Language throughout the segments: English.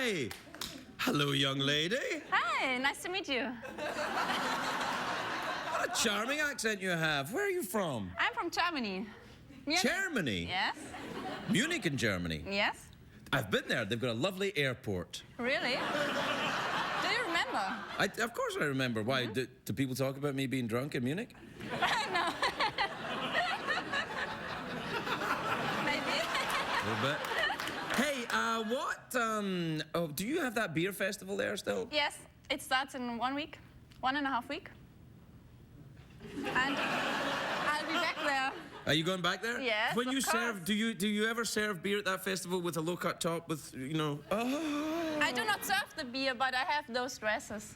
Hi! Hello, young lady. Hi, nice to meet you. What a charming accent you have. Where are you from? I'm from Germany. Munich. Germany? Yes. Munich in Germany? Yes. I've been there. They've got a lovely airport. Really? Do you remember? Of course I remember. Why? Do people talk about me being drunk in Munich? No. Maybe. A little bit. Hey, do you have that beer festival there still? Yes, it starts in 1 week, 1.5 weeks. And I'll be back there. Are you going back there? Yes, When you of course. serve, do you ever serve beer at that festival with a low-cut top with, you know? Oh. I do not serve the beer, but I have those dresses.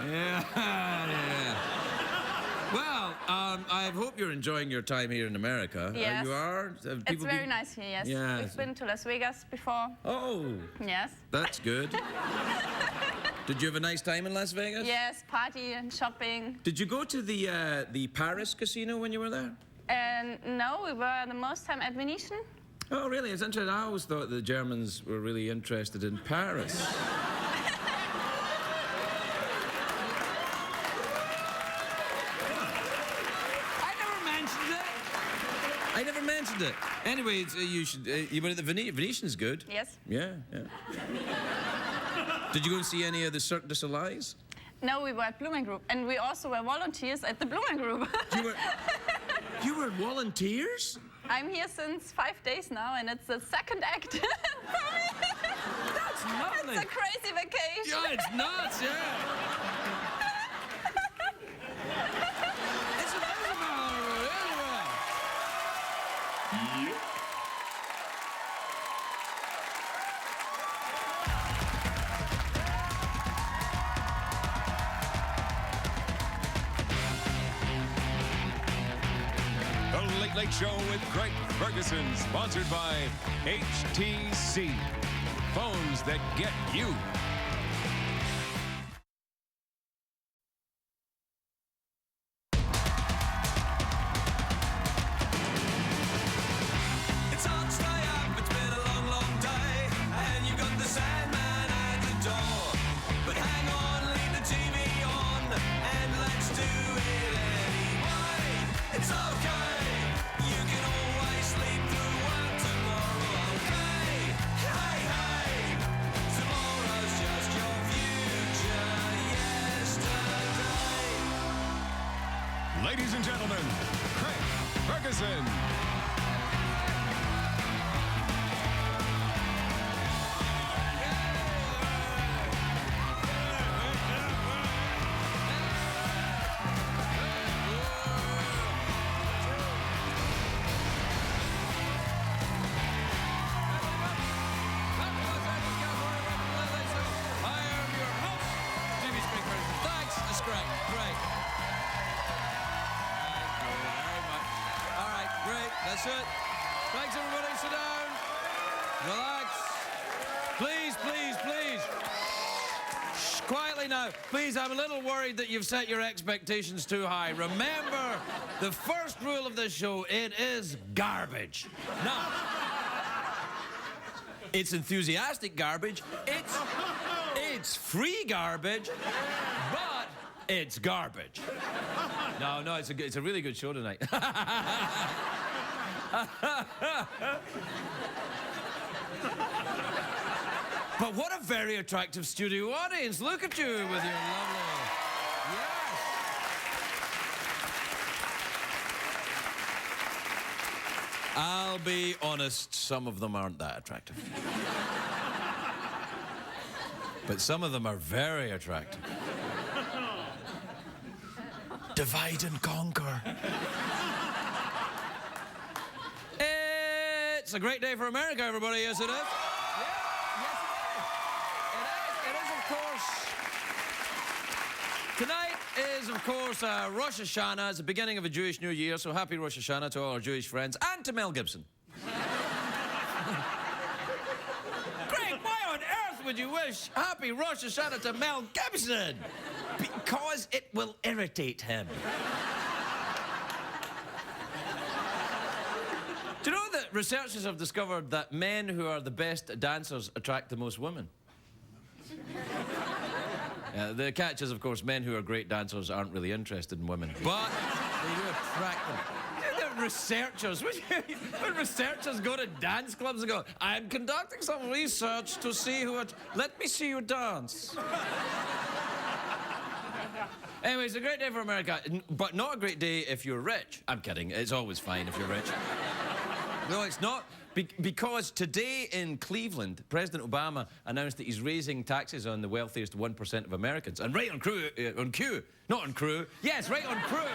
Yeah. Well, I hope you're enjoying your time here in America. Yes. You are? It's very nice here, yes. Yes. We've been to Las Vegas before. Oh. Yes. That's good. Did you have a nice time in Las Vegas? Yes, party and shopping. Did you go to the Paris casino when you were there? And no, we were the most time at Venetian. Oh, really? It's interesting. I always thought the Germans were really interested in Paris. I never mentioned it. Anyway, you should. You went at the Venetian's good. Yes. Yeah, yeah. Did you go and see any of the Cirque du Soleils? No, we were at Blumen Group, and we also were volunteers at the Blumen Group. You were volunteers? I'm here since 5 days now, and it's the second act for me. That's lovely. It's a crazy vacation. Yeah, it's nuts, yeah. It's The Late Late Show with Greg Ferguson, sponsored by HTC. Phones that get you. It's hard to stay up, it's been a long, long day, and you got the Sandman at the door. But hang on, leave the TV on, and let's do it anyway. It's okay, you can always sleep through work tomorrow, okay? Hey, hey, tomorrow's just your future yesterday. Ladies and gentlemen, Craig Ferguson. Thanks, that's great, great. Thank you very much. All right, great, that's it. Thanks, everybody, sit down. Relax. Please, please, please. Shh, quietly now. Please, I'm a little worried that you've set your expectations too high. Remember, the first rule of this show, it is garbage. Now, it's enthusiastic garbage. It's free garbage, but it's garbage. No, it's a really good show tonight. But what a very attractive studio audience. Look at you with your lovely... Yes. I'll be honest, some of them aren't that attractive. But some of them are very attractive. Divide and conquer. It's a great day for America, everybody. Yes, it is. Yeah, yes, it is. It is, of course. Tonight is, of course, Rosh Hashanah. It's the beginning of a Jewish New Year, so happy Rosh Hashanah to all our Jewish friends and to Mel Gibson. Craig, why on earth would you wish happy Rosh Hashanah to Mel Gibson? Because it will irritate him. Do you know that researchers have discovered that men who are the best dancers attract the most women? The catch is, of course, men who are great dancers aren't really interested in women, but they do attract them. Researchers, when researchers go to dance clubs and go, I'm conducting some research to see who it... Let me see you dance. Anyway, it's a great day for America, but not a great day if you're rich. I'm kidding, it's always fine if you're rich. No, it's not. Because today in Cleveland, President Obama announced that he's raising taxes on the wealthiest 1% of Americans. And right on cue, not on crew. Yes, right on crew.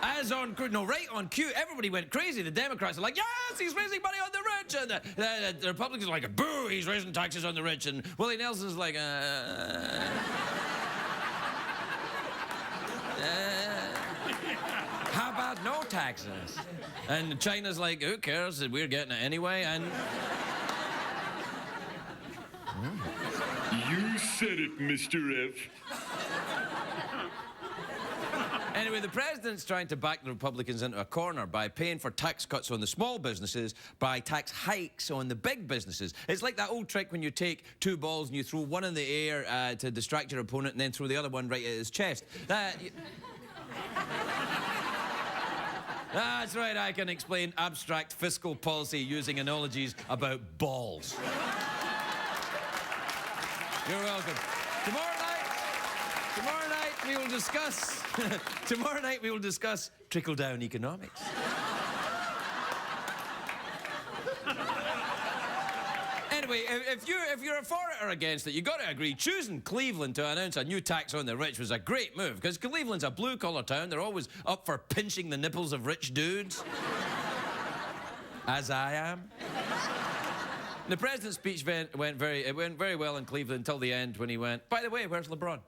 As on crew, no, right on cue. Everybody went crazy. The Democrats are like, yes, he's raising money on the rich. And the Republicans are like, boo, he's raising taxes on the rich. And Willie Nelson's like, how about no taxes? And China's like, who cares? We're getting it anyway. And You said it, Mr. F. anyway, the president's trying to back the Republicans into a corner by paying for tax cuts on the small businesses, by tax hikes on the big businesses. It's like that old trick when you take two balls and you throw one in the air to distract your opponent and then throw the other one right at his chest. That's right, I can explain abstract fiscal policy using analogies about balls. You're welcome. Tomorrow night we will discuss... Tomorrow night we will discuss trickle-down economics. Anyway, if you're for it or against it, you've got to agree, choosing Cleveland to announce a new tax on the rich was a great move, because Cleveland's a blue-collar town. They're always up for pinching the nipples of rich dudes. As I am. The president's speech went very well in Cleveland until the end when he went, by the way, where's LeBron?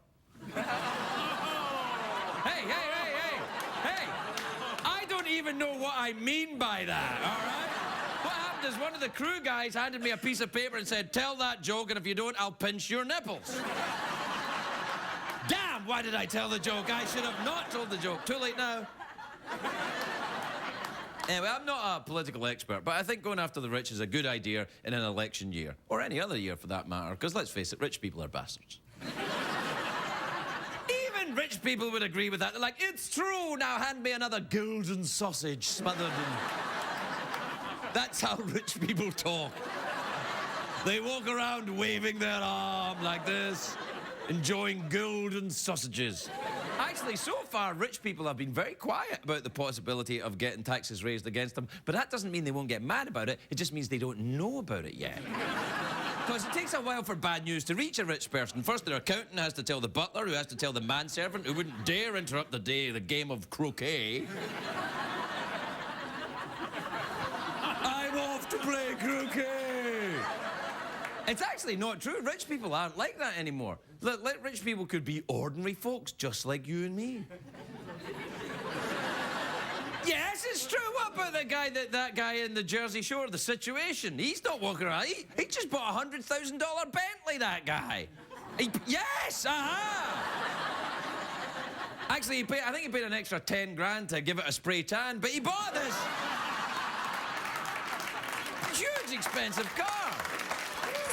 Hey, I don't even know what I mean by that, all right? What happened is one of the crew guys handed me a piece of paper and said, tell that joke, and if you don't, I'll pinch your nipples. Damn, why did I tell the joke? I should have not told the joke. Too late now. Anyway, I'm not a political expert, but I think going after the rich is a good idea in an election year, or any other year for that matter, because let's face it, rich people are bastards. Even rich people would agree with that. They're like, it's true, now hand me another golden sausage smothered in... That's how rich people talk. They walk around waving their arm like this, enjoying golden sausages. Actually, so far, rich people have been very quiet about the possibility of getting taxes raised against them, but that doesn't mean they won't get mad about it. It just means they don't know about it yet. Because it takes a while for bad news to reach a rich person. First, their accountant has to tell the butler, who has to tell the manservant, who wouldn't dare interrupt the game of croquet. I'm off to play croquet! It's actually not true. Rich people aren't like that anymore. Rich people could be ordinary folks, just like you and me. Yes, it's true. What about that guy in the Jersey Shore, The Situation? He's not walking around. He just bought a $100,000 Bentley, that guy. Yes, Actually, I think he paid an extra 10 grand to give it a spray tan, but he bought this huge, expensive car.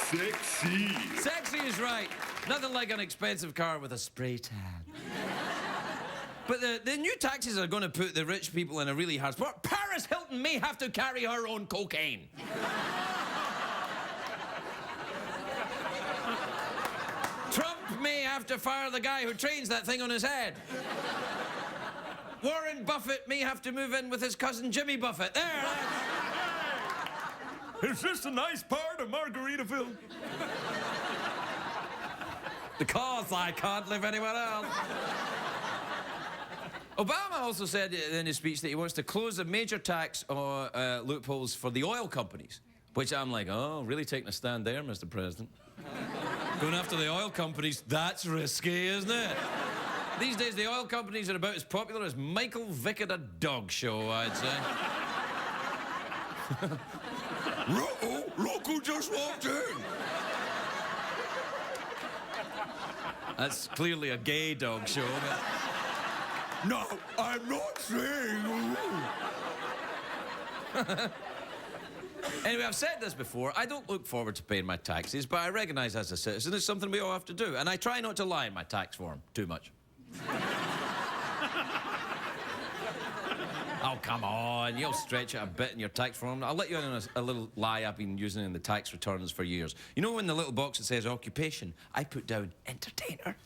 Sexy. Sexy is right. Nothing like an expensive car with a spray tan. But the new taxes are going to put the rich people in a really hard spot. Paris Hilton may have to carry her own cocaine. Trump may have to fire the guy who trains that thing on his head. Warren Buffett may have to move in with his cousin Jimmy Buffett. There, It's just a nice part of Margaritaville. Because I can't live anywhere else. Obama also said in his speech that he wants to close a major tax loopholes for the oil companies. Which I'm like, oh, really taking a stand there, Mr. President. Going after the oil companies, that's risky, isn't it? These days, the oil companies are about as popular as Michael Vick at a dog show, I'd say. Look who just walked in. That's clearly a gay dog show, but... No, I'm not saying... Anyway, I've said this before. I don't look forward to paying my taxes, but I recognise as a citizen it's something we all have to do. And I try not to lie in my tax form too much. Oh, come on. You'll stretch it a bit in your tax form. I'll let you in on a little lie I've been using in the tax returns for years. You know in the little box that says occupation, I put down entertainer.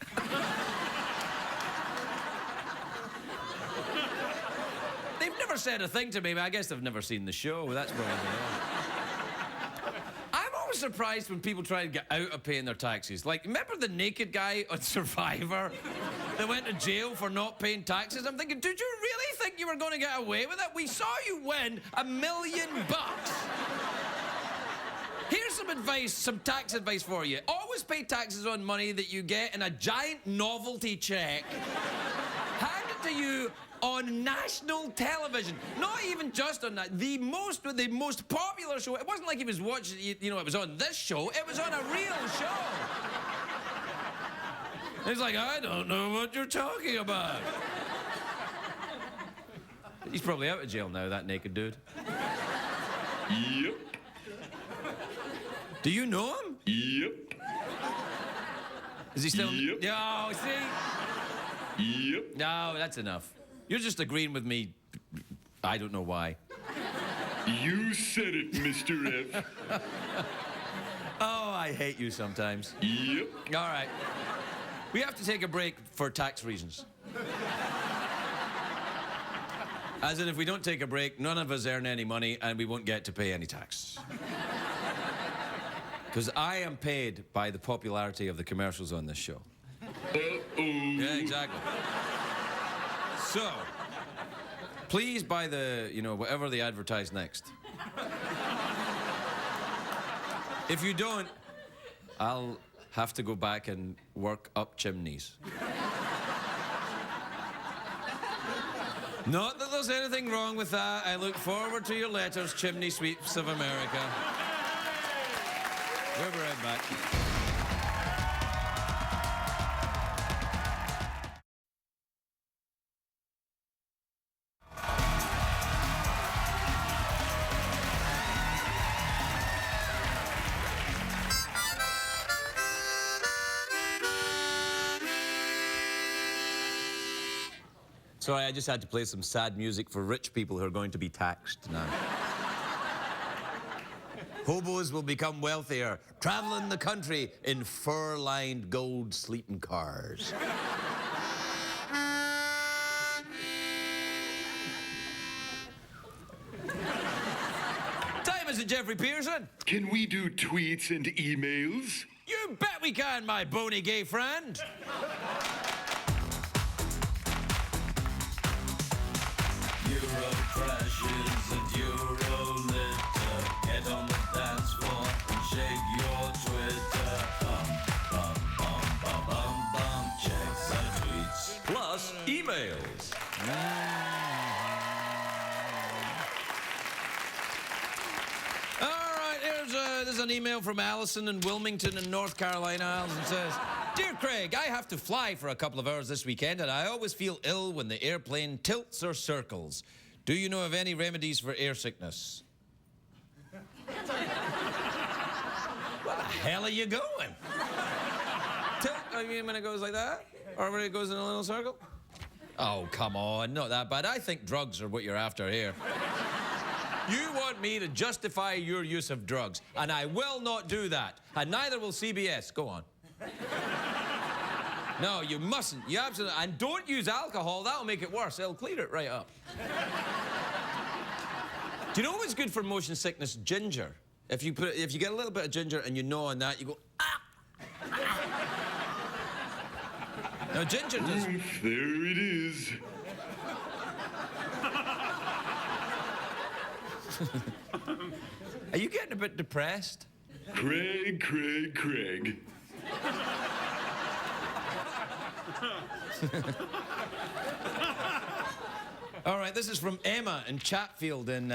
They've never said a thing to me, but I guess they've never seen the show. That's probably it. I'm always surprised when people try to get out of paying their taxes. Like, remember the naked guy on Survivor that went to jail for not paying taxes? I'm thinking, did you really think you were going to get away with it? We saw you win $1 million. Here's some advice, some tax advice for you. Always pay taxes on money that you get in a giant novelty check handed to you on national television. Not even just on that. The most popular show. It wasn't like he was watching, you know, it was on this show. It was on a real show. He's like, I don't know what you're talking about. He's probably out of jail now, that naked dude. Yep. Do you know him? Yep. Is he still... Yep. No, see? Yep. No, that's enough. You're just agreeing with me. I don't know why. You said it, Mr. F. Oh, I hate you sometimes. Yep. All right. We have to take a break for tax reasons. As in, if we don't take a break, none of us earn any money and we won't get to pay any tax. Because I am paid by the popularity of the commercials on this show. Uh-oh. Yeah, exactly. So, please buy the, you know, whatever they advertise next. If you don't, I'll have to go back and work up chimneys. Not that there's anything wrong with that. I look forward to your letters, Chimney Sweeps of America. We'll be right back. Sorry, I just had to play some sad music for rich people who are going to be taxed now. Hobos will become wealthier, traveling the country in fur-lined gold sleeping cars. Time is it, Jeffrey Pearson? Can we do tweets and emails? You bet we can, my bony gay friend. Euro crashes at Euro Litter. Get on the dance floor and shake your Twitter. Bum, bum, bum, bum, bum, bum. Check the tweets. Plus emails. All right, there's an email from Allison in Wilmington in North Carolina. Allison says, Dear Craig, I have to fly for a couple of hours this weekend, and I always feel ill when the airplane tilts or circles. Do you know of any remedies for air sickness? Where the hell are you going? Tilt, I mean, when it goes like that? Or when it goes in a little circle? Oh, come on, not that bad. I think drugs are what you're after here. You want me to justify your use of drugs, and I will not do that. And neither will CBS. Go on. No, you mustn't. You absolutely... And don't use alcohol. That'll make it worse. It'll clear it right up. Do you know what's good for motion sickness? Ginger. If you get a little bit of ginger and you gnaw on that, you go, ah! Now, ginger does... There it is. Are you getting a bit depressed? Craig, Craig, Craig. All right, this is from Emma in Chatfield in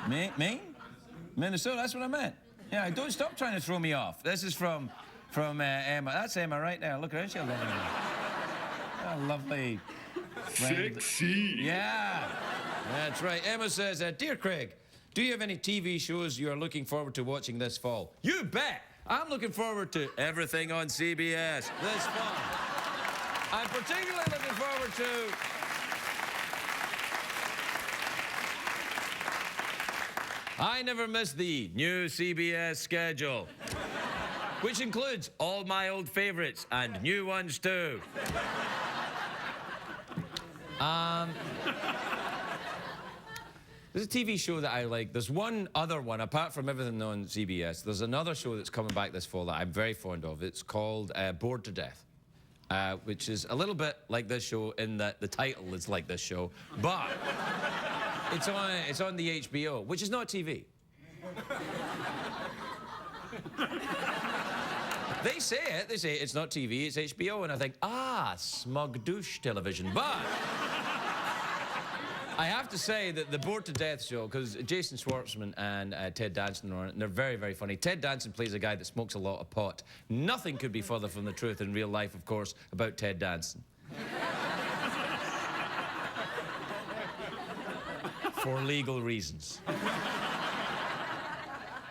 Maine? Minnesota, that's what I meant. Yeah, don't stop trying to throw me off. This is from Emma. That's Emma right there. Look at her. She'll A lovely friend. Sexy. Yeah, that's right. Emma says, Dear Craig, do you have any TV shows you are looking forward to watching this fall? You bet. I'm looking forward to everything on CBS this fall. I'm particularly looking forward to... I Never Miss Thee, new CBS schedule, which includes all my old favorites and new ones too. There's a TV show that I like. There's one other one, apart from everything on CBS. There's another show that's coming back this fall that I'm very fond of. It's called Bored to Death, which is a little bit like this show in that the title is like this show, but it's on the HBO, which is not TV. They say it's not TV, it's HBO, and I think, smug douche television. But I have to say that the Bored to Death show, because Jason Schwartzman and Ted Danson are on it, and they're very, very funny. Ted Danson plays a guy that smokes a lot of pot. Nothing could be further from the truth in real life, of course, about Ted Danson. For legal reasons.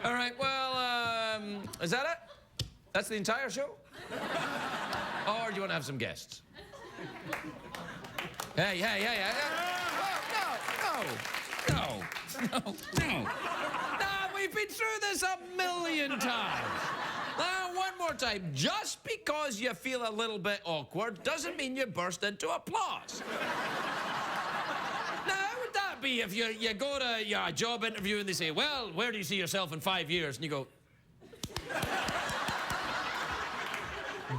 All right, well, is that it? That's the entire show? Or do you want to have some guests? Hey. No. No, we've been through this a million times. Now, one more time. Just because you feel a little bit awkward doesn't mean you burst into applause. Now, how would that be if you go to your job interview and they say, well, where do you see yourself in 5 years? And you go...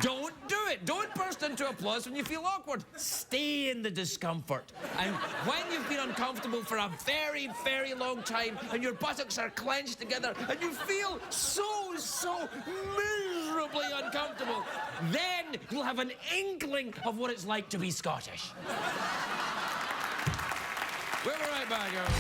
Don't do it. Don't burst into applause when you feel awkward. Stay in the discomfort. And when you've been uncomfortable for a very, very long time and your buttocks are clenched together and you feel so miserably uncomfortable, then you'll have an inkling of what it's like to be Scottish. We'll be right back, everyone.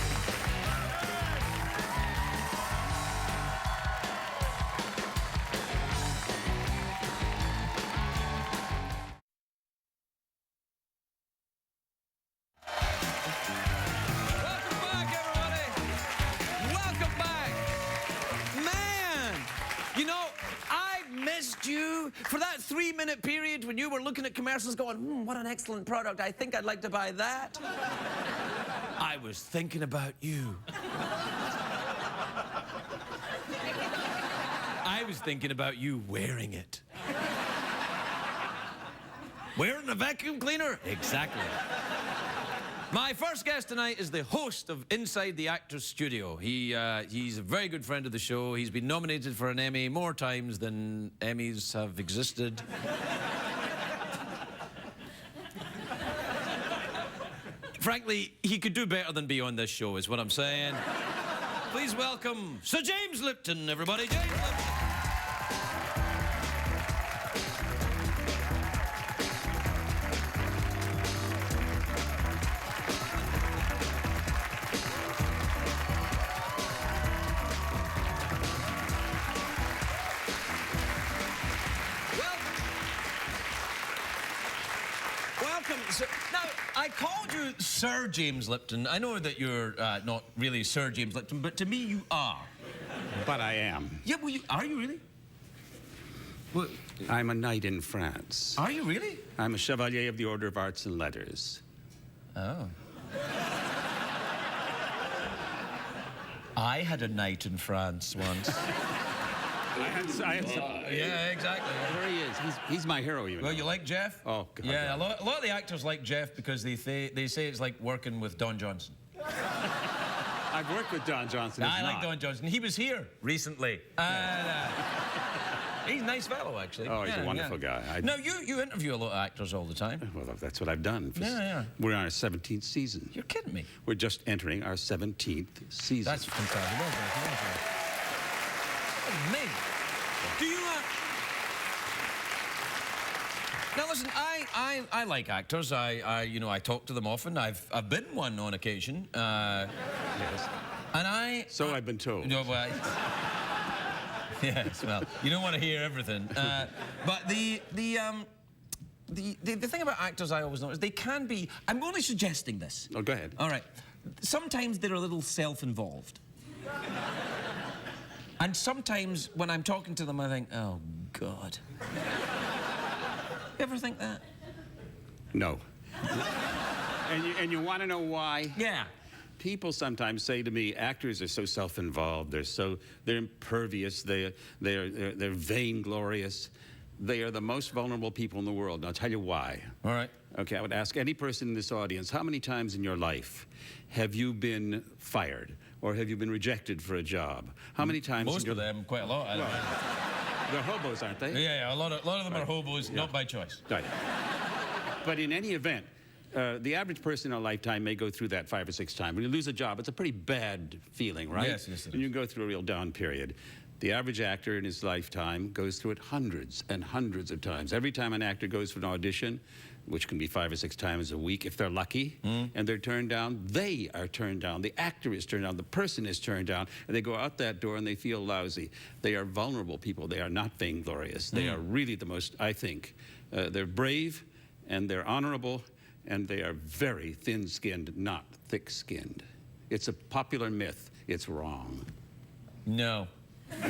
You for that 3-minute period when you were looking at commercials going, what an excellent product, I think I'd like to buy that. I was thinking about you. I was thinking about you wearing it. Wearing a vacuum cleaner? Exactly. My first guest tonight is the host of Inside the Actors Studio. He's a very good friend of the show. He's been nominated for an Emmy more times than Emmys have existed. Frankly, he could do better than be on this show, is what I'm saying. Please welcome Sir James Lipton, everybody. James Lipton. Now, I called you Sir James Lipton. I know that you're not really Sir James Lipton, but to me you are. But I am. Yeah, well, are you really? Well, I'm a knight in France. Are you really? I'm a Chevalier of the Order of Arts and Letters. Oh. I had a knight in France once. I had some... Yeah, exactly. There he is. He's my hero, you know. Well, you like Jeff? Oh, God. Yeah, a lot of the actors like Jeff because they say it's like working with Don Johnson. I've worked with Don Johnson. I like Don Johnson. He was here recently. He's a nice fellow, actually. Oh, he's a wonderful guy. No, you interview a lot of actors all the time. Well, that's what I've done. Yeah. We're on our 17th season. You're kidding me. We're just entering our 17th season. That's fantastic. Well done. Amazing. Do you... Now listen, I like actors. I talk to them often. I've been one on occasion. Yes. And So I've been told. No, well, yes. Well, you don't want to hear everything. But the thing about actors I always notice, they can be, I'm only suggesting this. Oh, go ahead. All right. Sometimes they're a little self-involved. And sometimes when I'm talking to them, I think, oh, God. You ever think that? No. and you want to know why? Yeah. People sometimes say to me, actors are so self-involved, they're impervious, they're vainglorious. They are the most vulnerable people in the world, and I'll tell you why. All right. Okay, I would ask any person in this audience, how many times in your life have you been fired, or have you been rejected for a job? How many times? Most of them, quite a lot. They're hobos, aren't they? Yeah, a lot of them are hobos, not by choice. Right. But in any event, the average person in a lifetime may go through that 5 or 6 times. When you lose a job, it's a pretty bad feeling, right? Yes, it is. And you go through a real down period. The average actor in his lifetime goes through it hundreds and hundreds of times. Every time an actor goes for an audition, which can be 5 or 6 times a week, if they're lucky, and they're turned down, they are turned down. The actor is turned down. The person is turned down. And they go out that door and they feel lousy. They are vulnerable people. They are not vainglorious. They are really the most, I think, they're brave and they're honorable and they are very thin-skinned, not thick-skinned. It's a popular myth. It's wrong. No. No.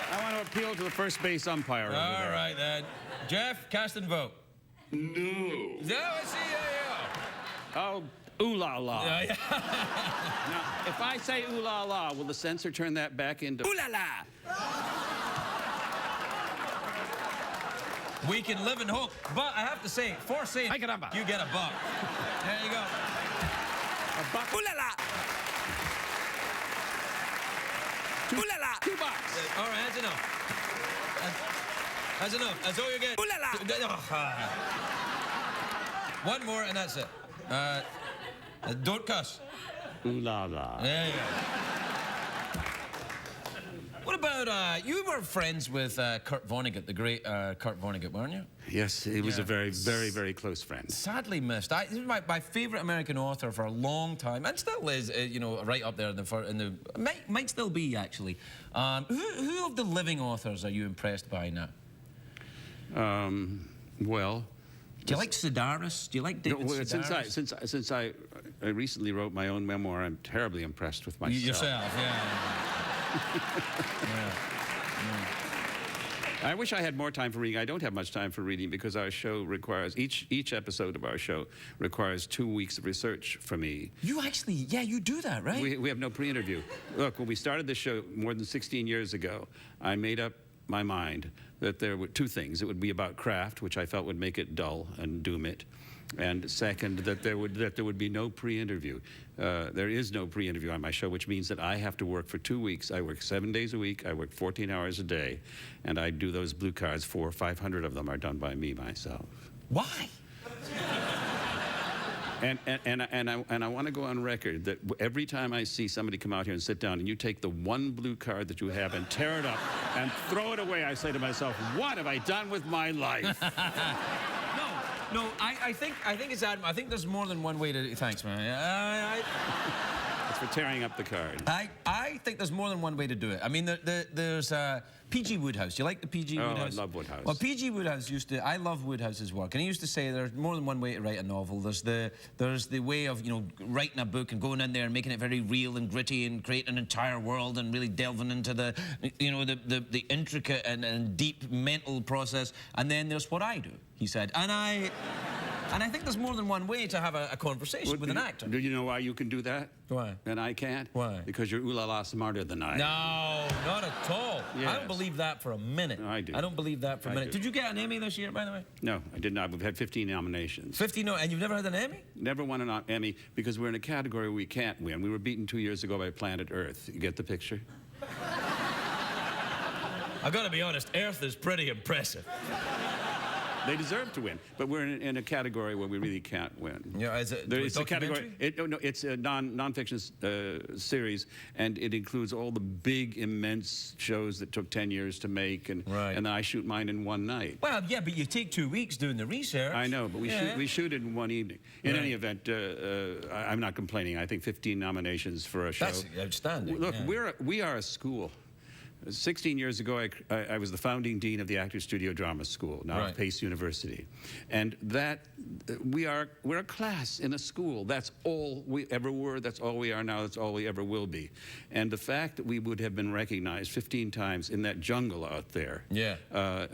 I want to appeal to the first base umpire. All right, then. Jeff, cast and vote. No. No, I see. Oh, ooh la la. Yeah. Now, if I say ooh la la, will the censor turn that back into ooh la la? We can live in hope. But I have to say, for saying Ay, caramba. you get a buck. There you go. A buck? Ooh la la. Ooh la la. $2. All right, that's enough. That's enough. That's all you get. Ooh la la. One more and that's it. Don't cuss. Ooh la la. There you go. What about, you were friends with Kurt Vonnegut, the great Kurt Vonnegut, weren't you? Yes, he was a very, very, very close friend. Sadly missed. He was my favourite American author for a long time, and still is, you know, right up there in the might still be, actually. Who of the living authors are you impressed by now? Well... Do you like Sedaris? Do you like David Sedaris? Since I recently wrote my own memoir, I'm terribly impressed with myself. Yourself, yeah. I wish I had more time for reading. I don't have much time for reading because our show requires, each episode of our show requires 2 weeks of research for me. You actually, yeah, you do that, right? We have no pre-interview. Look, when we started this show more than 16 years ago, I made up my mind that there were 2 things. It would be about craft, which I felt would make it dull and doom it. And second, that there would be no pre-interview. There is no pre-interview on my show, which means that I have to work for 2 weeks. I work 7 days a week. I work 14 hours a day, and I do those blue cards. 400 or 500 of them are done by me myself. Why? And I want to go on record that every time I see somebody come out here and sit down, and you take the one blue card that you have and tear it up and throw it away, I say to myself, what have I done with my life? No, I think it's Adam. I think there's more than one way to. Thanks, man. It's for tearing up the card. I think there's more than one way to do it. I mean, there's P.G. Wodehouse. Do you like the P.G. Wodehouse? I love Wodehouse. Well, P.G. Wodehouse used to. I love Wodehouse's work, and he used to say there's more than one way to write a novel. There's the way of, you know, writing a book and going in there and making it very real and gritty and creating an entire world and really delving into the, you know, the intricate and deep mental process. And then there's what I do, he said, and I think there's more than one way to have a conversation with an actor. Do you know why you can do that? Why? And I can't? Why? Because you're ooh-la-la smarter than I am. No, not at all. Yes. I don't believe that for a minute. No, I do. I don't believe that for a minute. do. Did you get an Emmy this year, by the way? No, I did not. We've had 15 nominations. 50, no, and you've never had an Emmy? Never won an Emmy because we're in a category we can't win. We were beaten 2 years ago by Planet Earth. You get the picture? I've got to be honest, Earth is pretty impressive. They deserve to win, but we're in a category where we really can't win. Yeah, is it It's a category. It's a non-fiction series, and it includes all the big, immense shows that took 10 years to make, and then I shoot mine in one night. Well, yeah, but you take 2 weeks doing the research. I know, but we shoot it in one evening. In any event, I'm not complaining. I think 15 nominations for a show. That's outstanding. Look, we are a school. 16 years ago, I was the founding dean of the Actors Studio Drama School, now Right. at Pace University. And we're a class in a school. That's all we ever were. That's all we are now. That's all we ever will be. And the fact that we would have been recognized 15 times in that jungle out there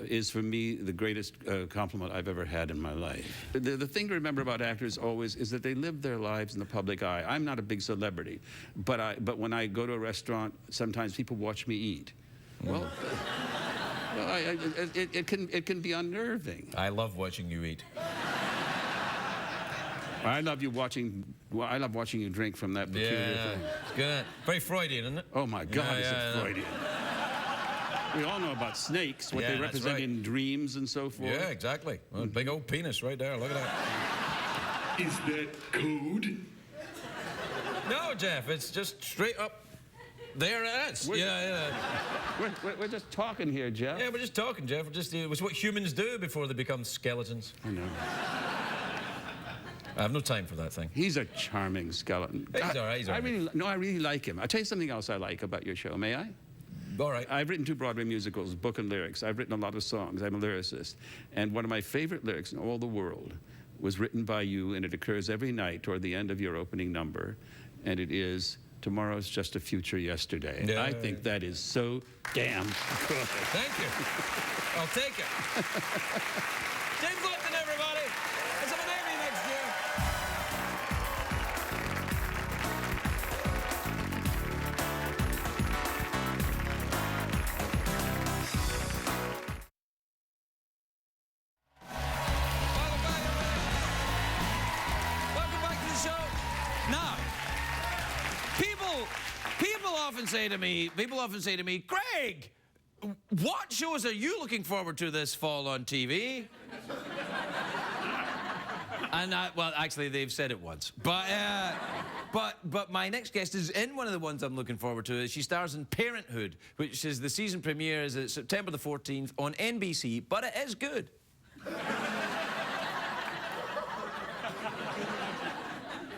is, for me, the greatest compliment I've ever had in my life. The thing to remember about actors always is that they live their lives in the public eye. I'm not a big celebrity, but when I go to a restaurant, sometimes people watch me eat. Well, it can be unnerving. I love watching you eat. I love watching you drink from that peculiar thing. It's good. Very Freudian, isn't it? Oh my God, is it Freudian? We all know about snakes, what they represent in dreams and so forth. Yeah, exactly. Well, big old penis right there. Look at that. Is that code? No, Jeff, it's just straight up. There it is. We're just talking here, Jeff. Yeah, we're just talking, Jeff. It's what humans do before they become skeletons. I know. I have no time for that thing. He's a charming skeleton. He's all right, he's all right. I really like him. I'll tell you something else I like about your show, may I? All right. I've written 2 Broadway musicals, book and lyrics. I've written a lot of songs. I'm a lyricist. And one of my favorite lyrics in all the world was written by you, and it occurs every night toward the end of your opening number. And it is, "Tomorrow's just a future yesterday." Yeah. I think that is so damn good. Thank you. I'll take it. James Lipton, everybody. It's an Emmy next year. Welcome back to the show. Now, people often say to me, Greg, what shows are you looking forward to this fall on TV? And well, actually, they've said it once. But my next guest is in one of the ones I'm looking forward to. She stars in Parenthood, which is the season premiere is September the 14th on NBC, but it is good.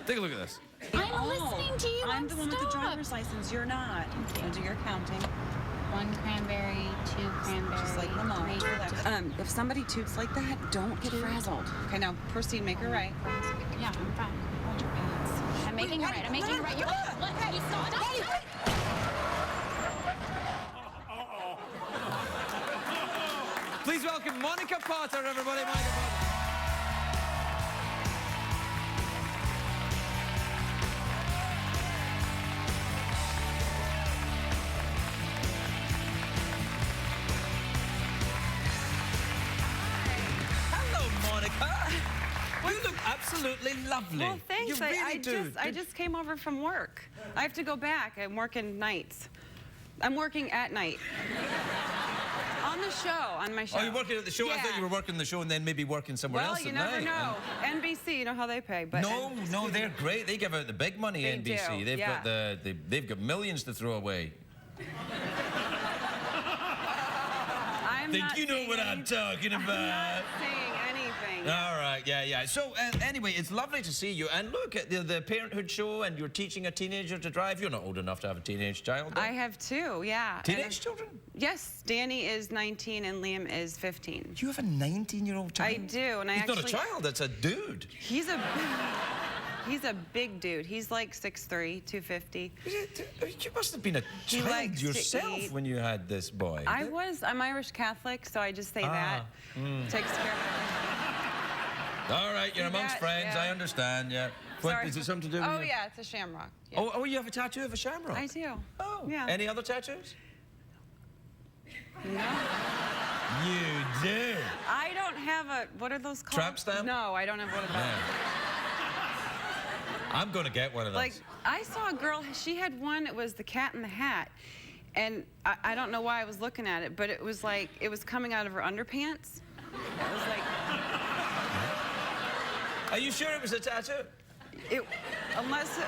Take a look at this. I'm listening to you. I'm the one with the driver's license. You're not. So do your counting. 1 cranberry, 2 cranberry, Just like Lamar. 3 If somebody toots like that, don't get frazzled. Okay, now proceed. Make her right. Yeah, I'm fine. Hold your pants. I'm making it right. I'm making it right. You're Hey, stop. Please welcome Monica Potter, everybody. Monica Potter. You look absolutely lovely. Well, thanks. You really do. I just came over from work. I have to go back. I'm working nights. I'm working at night. On the show, on my show. Oh, you're working at the show? I thought you were working the show and then maybe working somewhere else Well, you at never night. know. NBC, you know how they pay, but... No, they're great. They give out the big money, They NBC. do, They've yeah. got they've got millions to throw away. I'm Think not you know saying what I'm talking about? I'm not saying anything. All right, yeah. So, anyway, it's lovely to see you. And look at the Parenthood show, and you're teaching a teenager to drive. You're not old enough to have a teenage child. I have 2, yeah. Teenage children? Yes, Danny is 19 and Liam is 15. You have a 19-year-old child? I do, and He's not a child, that's a dude. He's a big dude. He's like 6'3", 250. You must have been a He child likes to yourself eat. when you had this boy. I'm Irish Catholic, so I just say that. Takes care of All right, you're amongst that, friends, yeah. I understand, yeah. Sorry. Is it something to do with Oh, your- yeah, it's a shamrock. Yeah. Oh, you have a tattoo of a shamrock? I do. Oh, Yeah. Any other tattoos? No. You do. I don't have a, what are those called? Tramp stamp? No, I don't have one of those. Yeah. I'm going to get one of those. Like, I saw a girl, she had one, it was the Cat in the Hat. And I don't know why I was looking at it, but it was like, it was coming out of her underpants. It was like... Are you sure it was a tattoo? Unless it...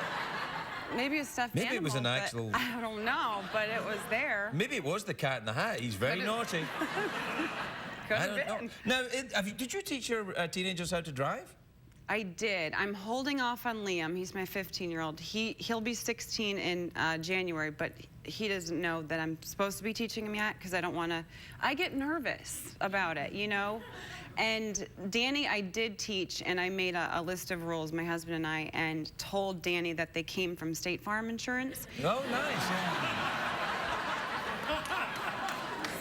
Maybe a stuffed Maybe animal, it was an but actual... I don't know, but it was there. Maybe it was the Cat in the Hat. He's very naughty. Could I have don't know. been. Now, did you teach your teenagers how to drive? I did. I'm holding off on Liam. He's my 15-year-old. He'll be 16 in January, but he doesn't know that I'm supposed to be teaching him yet because I don't want to. I get nervous about it, you know? And Danny, I did teach, and I made a list of rules, my husband and I, and told Danny that they came from State Farm Insurance. Oh, nice.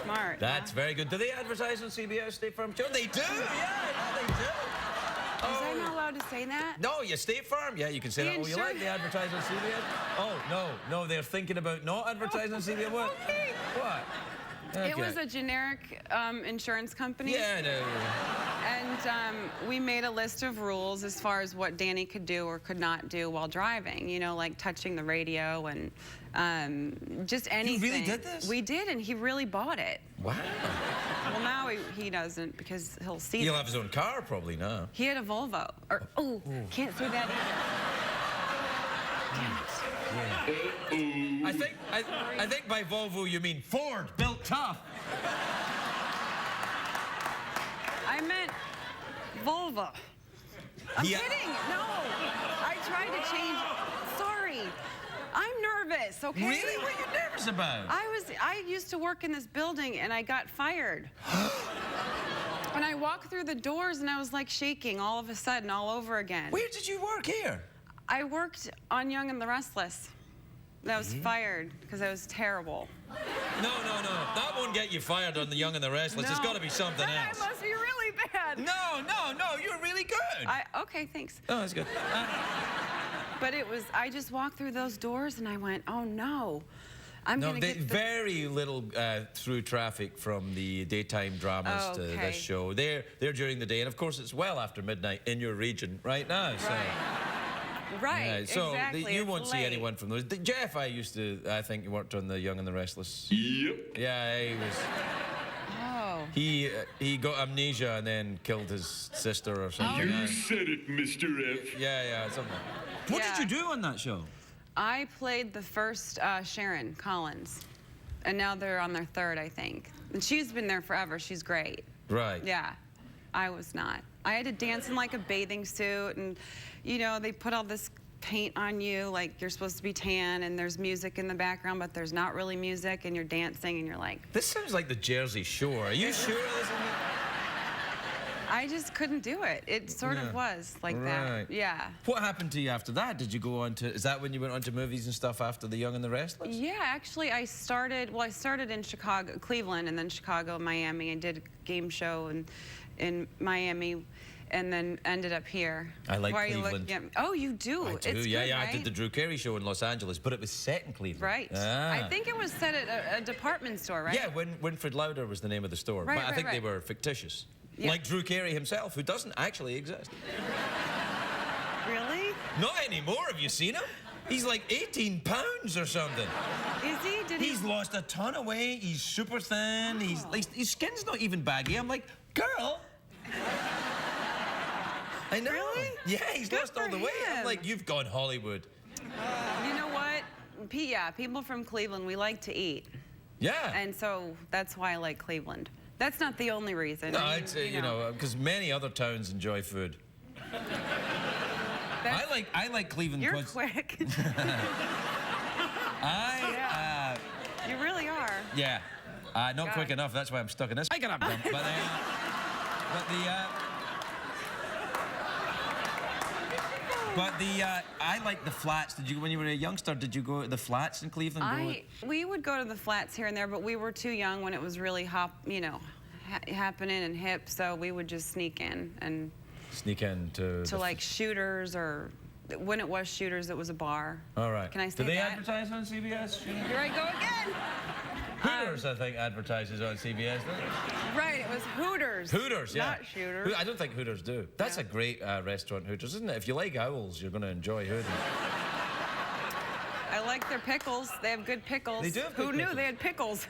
Smart. That's very good. Do they advertise on CBS State Farm? Sure, they do. Yeah, they do. Was I not allowed to say that? No, you State Farm. Yeah, you can say The that all you like. They advertise on CBS. Oh, no, they're thinking about not advertising on CBS. What? Okay. What? Okay. It was a generic insurance company. Yeah, no. And we made a list of rules as far as what Danny could do or could not do while driving, you know, like touching the radio and just anything. You really did this? We did, and he really bought it. Wow. Well, now he doesn't because he'll see He'll this. have his own car probably now. He had a Volvo. Or, can't say that either. Damn it. Yeah. I think by Volvo you mean Ford, built tough. I meant Volvo. I'm Yeah. kidding. No. I tried to change. Sorry. I'm nervous, okay? Really? What are you nervous about? I used to work in this building and I got fired. And I walked through the doors and I was like shaking all of a sudden all over again. Where did you work here? I worked on Young and the Restless. I was fired because I was terrible. No. That won't get you fired on the Young and the Restless. It's No. got to be something Then else. I must be really bad. No, you're really good. Okay, thanks. Oh, that's good. But I just walked through those doors and I went, oh no. I'm No, gonna get very little through traffic from the daytime dramas to this show. They're during the day, and of course it's well after midnight in your region right now. So. Right, So exactly. you it's won't see late. anyone from those. Jeff, I think you worked on the Young and the Restless. Yep. Yeah, he was. Oh. He got amnesia and then killed his sister or something. You said it, Mr. F. Yeah, something. What Yeah. did you do on that show? I played the first Sharon Collins, and now they're on their third, I think. And she's been there forever. She's great. Right. Yeah, I was not. I had to dance in like a bathing suit, and you know they put all this paint on you, like you're supposed to be tan, and there's music in the background, but there's not really music, and you're dancing, and you're like. This sounds like the Jersey Shore. Are you sure this is? I just couldn't do it. It sort of was like Right. that. Yeah. What happened to you after that? Did you go on to? Is that when you went on to movies and stuff after The Young and the Restless? Yeah, actually, I started in Chicago, Cleveland, and then Chicago, Miami. I did a game show in Miami, and then ended up here. I like Why are you Cleveland. looking at me? Oh, you do? I do. It's Yeah, good, I right? did the Drew Carey show in Los Angeles, but it was set in Cleveland. Right. Ah. I think it was set at a department store, right? Yeah, Winfred Lauder was the name of the store, Right, but I think they right. were fictitious. Yeah. Like Drew Carey himself, who doesn't actually exist. Really? Not anymore. Have you seen him? He's like 18 pounds or something. Is he? Did he? He's lost a ton of weight. He's super thin. His skin's not even baggy. I'm like, girl. I know. Really? Yeah, he's Good lost all for the weight. I'm him. like, you've gone Hollywood. You know what? Yeah, people from Cleveland, we like to eat. Yeah. And so that's why I like Cleveland. That's not the only reason. no, I mean, it's you know, because many other towns enjoy food. that's- I like Cleveland. You're 'cause quick. You really are. Yeah. Not God. quick enough. That's why I'm stuck in this. I get up, but I like the flats. Did you, when you were a youngster, did you go to the flats in Cleveland? We would go to the flats here and there, but we were too young when it was really happening and hip. So we would just sneak in and Sneak into like Shooters, or when it was Shooters, it was a bar. All right. Can I say Do they that? advertise on CBS? Here I go again. Hooters, I think, advertises on CBS. Doesn't it? Right, it was Hooters. Hooters, yeah. Not Shooters. I don't think Hooters do. That's a great restaurant, Hooters, isn't it? If you like owls, you're going to enjoy Hooters. I like their pickles. They have good pickles. They do have Who good knew pickles. they had pickles?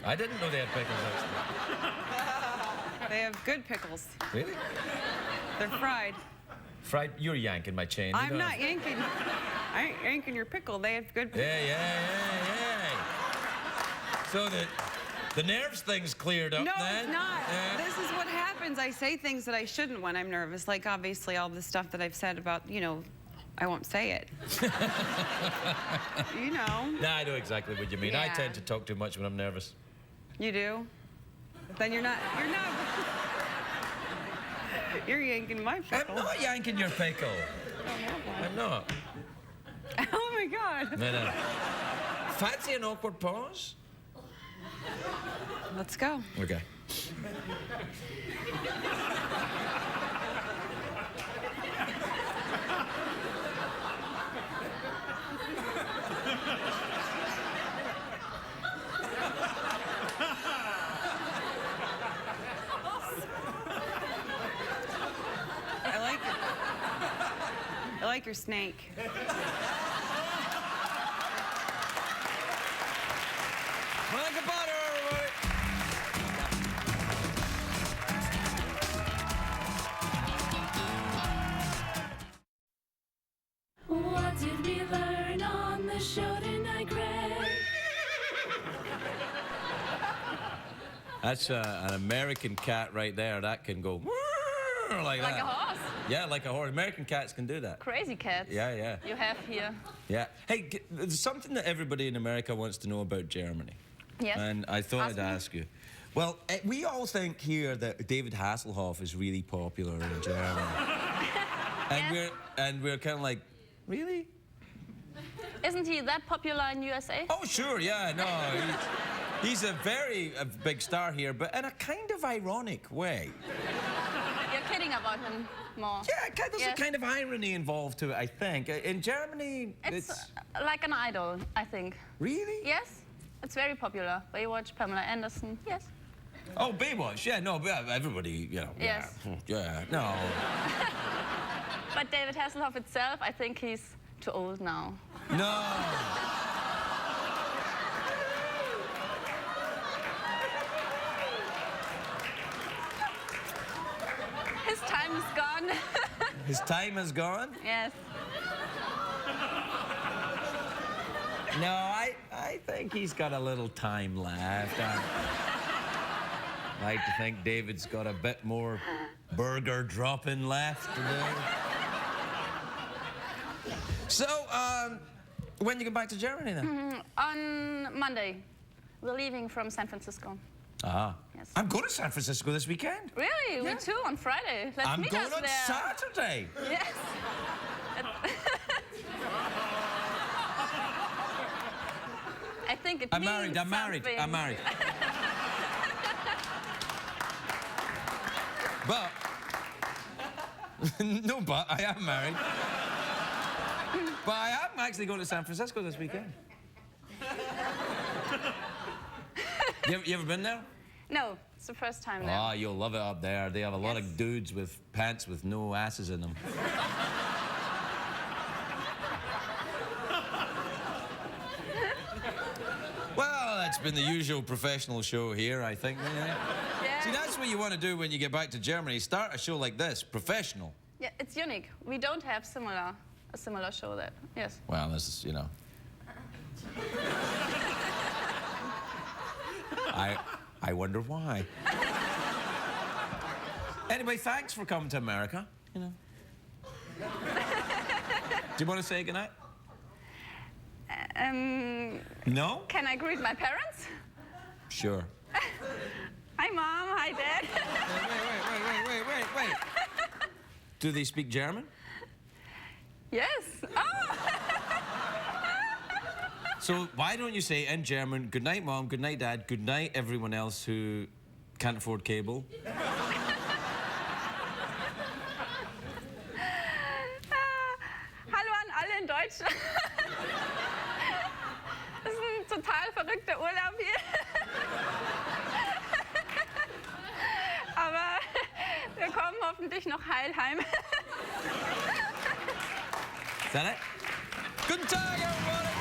I didn't know they had pickles, actually. They have good pickles. Really? They're fried. Fried? You're yanking my chain. You I'm don't not have- yanking. I ain't yanking your pickle. They have good pickles. Yeah. So The nerves thing's cleared up No, then. it's not. Yeah. This is what happens. I say things that I shouldn't when I'm nervous. Like, obviously, all the stuff that I've said about, you know, I won't say it. You know. Nah, I know exactly what you mean. I Yeah. tend to talk too much when I'm nervous. You do? Then you're not. You're yanking my pickle. I'm not yanking your pickle. I'm not. Oh my God. No. Fancy an awkward pause? Let's go. Okay. I like your snake. Like a butter, everybody. What did we learn on the show tonight, Greg? That's an American cat right there. That can go like that. Like a horse. Yeah, like a horse. American cats can do that. Crazy cats. Yeah. You have here. Yeah. Hey, there's something that everybody in America wants to know about Germany. Yes. And I thought Ask I'd me. ask you. Well, we all think here that David Hasselhoff is really popular in Germany. Yes. And we're kind of like, really? Isn't he that popular in USA? Oh, sure, yeah, no. He's a very big star here, but in a kind of ironic way. You're kidding about him more. Yeah, there's Yes. a kind of irony involved to it, I think. In Germany, It's like an idol, I think. Really? Yes. It's very popular. Baywatch, Pamela Anderson. Yes. Oh, Baywatch, yeah, no, but everybody, you know. Yes. Yeah, no. But David Hasselhoff itself, I think he's too old now. No. His time is gone. His time is gone? Yes. No, I think he's got a little time left. I like to think David's got a bit more burger dropping left to do. So, when you get back to Germany then? On Monday, we're leaving from San Francisco. Ah. Yes. I'm going to San Francisco this weekend. Really? Yeah. We too on Friday. Let's I'm meet going us on there. Saturday. Yes. I think it I'm means married. something. I'm married. But no, but I am married. But I am actually going to San Francisco this weekend. You ever been there? No, it's the first time there. Oh, you'll love it up there. They have a lot of dudes with pants with no asses in them. Well, that's been the usual professional show here, I think. Yeah. See, that's what you want to do when you get back to Germany. Start a show like this, professional. Yeah, it's unique. We don't have a similar show there. Yes. Well, this is, you know. I wonder why. Anyway, thanks for coming to America. You know. Do you want to say goodnight? No? Can I greet my parents? Sure. Hi, Mom. Hi, Dad. Wait. Do they speak German? Yes. Oh. So why don't you say in German, good night, Mom, good night, Dad, good night, everyone else who can't afford cable? Hallo an alle in Deutschland. Das ist ein total verrückter Urlaub hier. Aber wir kommen hoffentlich noch heil heim. Is that it? Guten Tag, everybody.